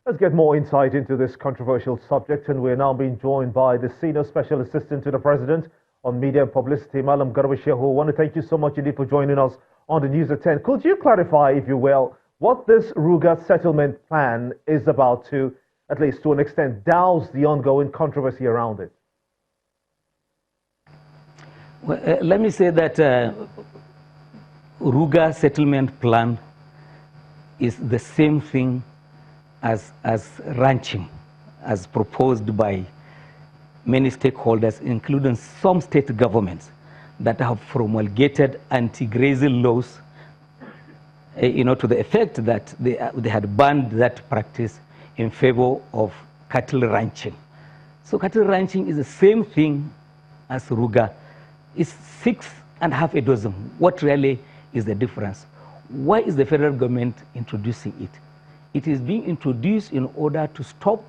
Let's get more insight into this controversial subject, and we're now being joined by the Senior Special Assistant to the President on Media and Publicity, Malam Garba Shehu. I want to thank you so much indeed for joining us on the News at 10. Could you clarify, if you will, what this Ruga settlement plan is about to, at least to an extent, douse the ongoing controversy around it? Well, let me say that Ruga settlement plan is the same thing as ranching, as proposed by many stakeholders, including some state governments that have promulgated anti-grazing laws, to the effect that they had banned that practice in favor of cattle ranching. So cattle ranching is the same thing as Ruga. It's 6.5 dozen. What really is the difference? Why is the federal government introducing it? It is being introduced in order to stop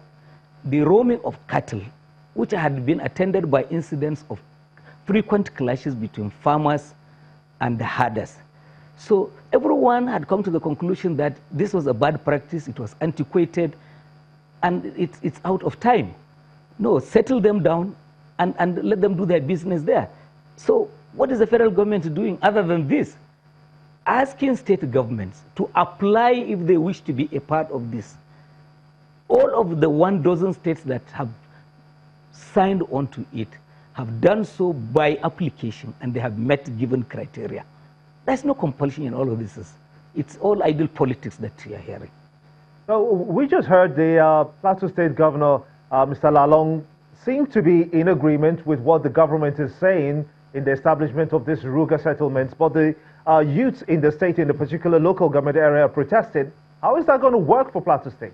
the roaming of cattle, which had been attended by incidents of frequent clashes between farmers and the herders. So everyone had come to the conclusion that this was a bad practice, it was antiquated, and it's out of time. No, settle them down and let them do their business there. So what is the federal government doing other than this? Asking state governments to apply if they wish to be a part of this. All of the 12 states that have signed on to it have done so by application, and they have met given criteria. There's no compulsion in all of this. It's all idle politics that we are hearing. So we just heard the Plateau State Governor, Mr. Lalong, seem to be in agreement with what the government is saying in the establishment of this Ruga settlements, but the youths in the state, in the particular local government area, protested. How is that going to work for Plateau State?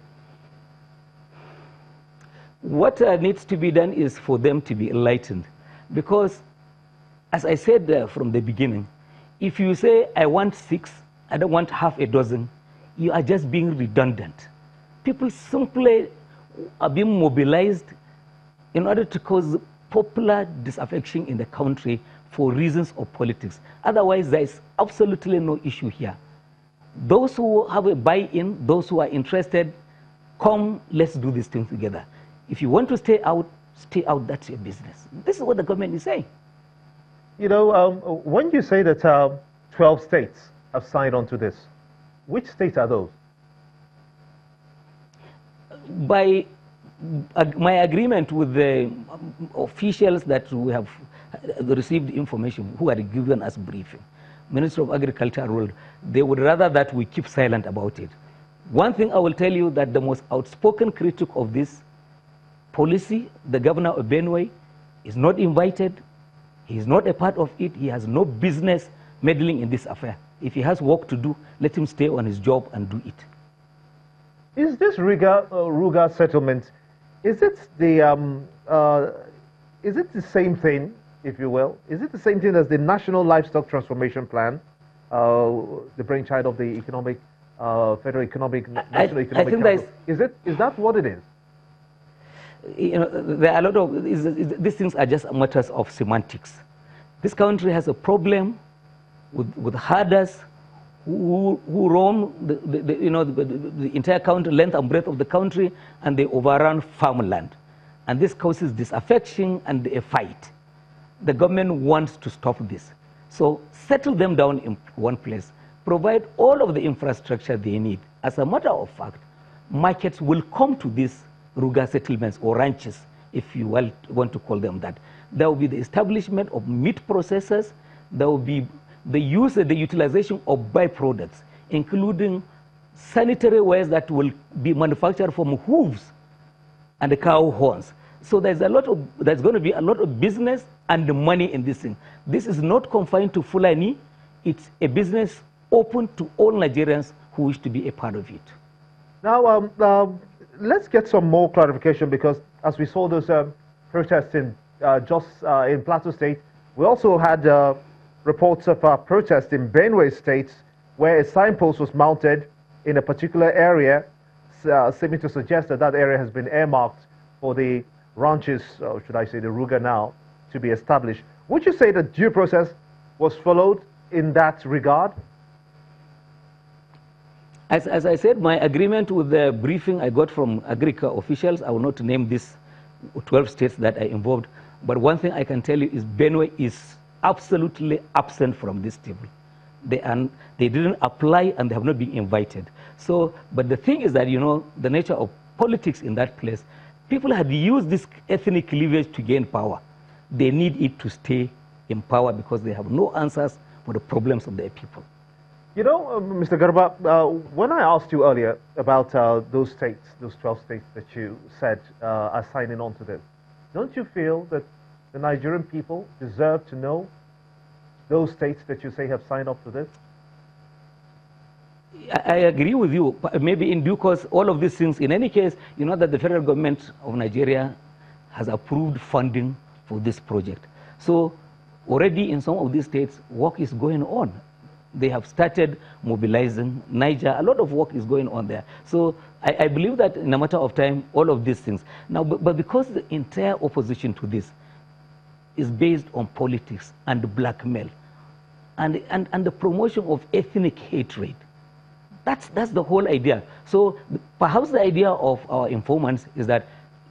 What needs to be done is for them to be enlightened, because, as I said from the beginning, if you say, I want 6, I don't want half a dozen, you are just being redundant. People simply are being mobilized in order to cause popular disaffection in the country for reasons of politics. Otherwise, there is absolutely no issue here. Those who have a buy-in, those who are interested, come, let's do this thing together. If you want to stay out, that's your business. This is what the government is saying. You know, when you say that 12 states have signed on to this, which states are those? By my agreement with the officials that we have received information, who had given us briefing, Minister of Agriculture ruled, they would rather that we keep silent about it. One thing I will tell you, that the most outspoken critic of this policy, the governor of Benue, is not invited. He is not a part of it. He has no business meddling in this affair. If he has work to do, let him stay on his job and do it. Is this Ruga settlement, is it the same thing, if you will? Is it the same thing as the National Livestock Transformation Plan, the brainchild of the Federal Economic National Economic Council? Is that what it is? You know, there are a lot of these things are just matters of semantics. This country has a problem with herders who roam the entire country, length and breadth of the country, and they overrun farmland. And this causes disaffection and a fight. The government wants to stop this. So settle them down in one place, provide all of the infrastructure they need. As a matter of fact, markets will come to these Ruga settlements or ranches, if you want to call them that. There will be the establishment of meat processors. There will be the utilization of byproducts, including sanitary wares that will be manufactured from hooves and the cow horns. So there's going to be a lot of business and money in this thing. This is not confined to Fulani. It's a business open to all Nigerians who wish to be a part of it. Now, let's get some more clarification, because as we saw those protests in Plateau State, we also had reports of protests in Benue State, where a signpost was mounted in a particular area, seeming to suggest that that area has been earmarked for the ranches, or should I say the Ruga now, to be established. Would you say that due process was followed in that regard? As I said, my agreement with the briefing I got from Agrica officials, I will not name these 12 states that are involved, but one thing I can tell you is Benue is absolutely absent from this table. They didn't apply and they have not been invited. So, but the thing is that, you know, the nature of politics in that place, people had used this ethnic cleavage to gain power. They need it to stay in power because they have no answers for the problems of their people. You know, Mr. Garba, when I asked you earlier about those states, those 12 states that you said are signing on to this, don't you feel that the Nigerian people deserve to know those states that you say have signed up to this? I agree with you. Maybe in due course, all of these things, in any case, you know that the federal government of Nigeria has approved funding for this project. So already in some of these states, work is going on. They have started mobilizing. Niger, a lot of work is going on there. So I believe that in a matter of time, all of these things. Now, but because the entire opposition to this is based on politics and blackmail and the promotion of ethnic hatred, that's the whole idea. So perhaps the idea of our informants is that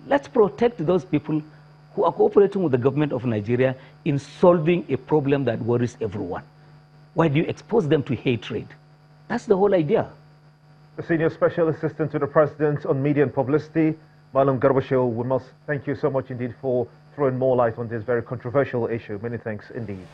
let's protect those people who are cooperating with the government of Nigeria in solving a problem that worries everyone. Why do you expose them to hatred? That's the whole idea. The Senior Special Assistant to the President on Media and Publicity, Malam Garba Shehu, we must thank you so much indeed for throwing more light on this very controversial issue. Many thanks indeed.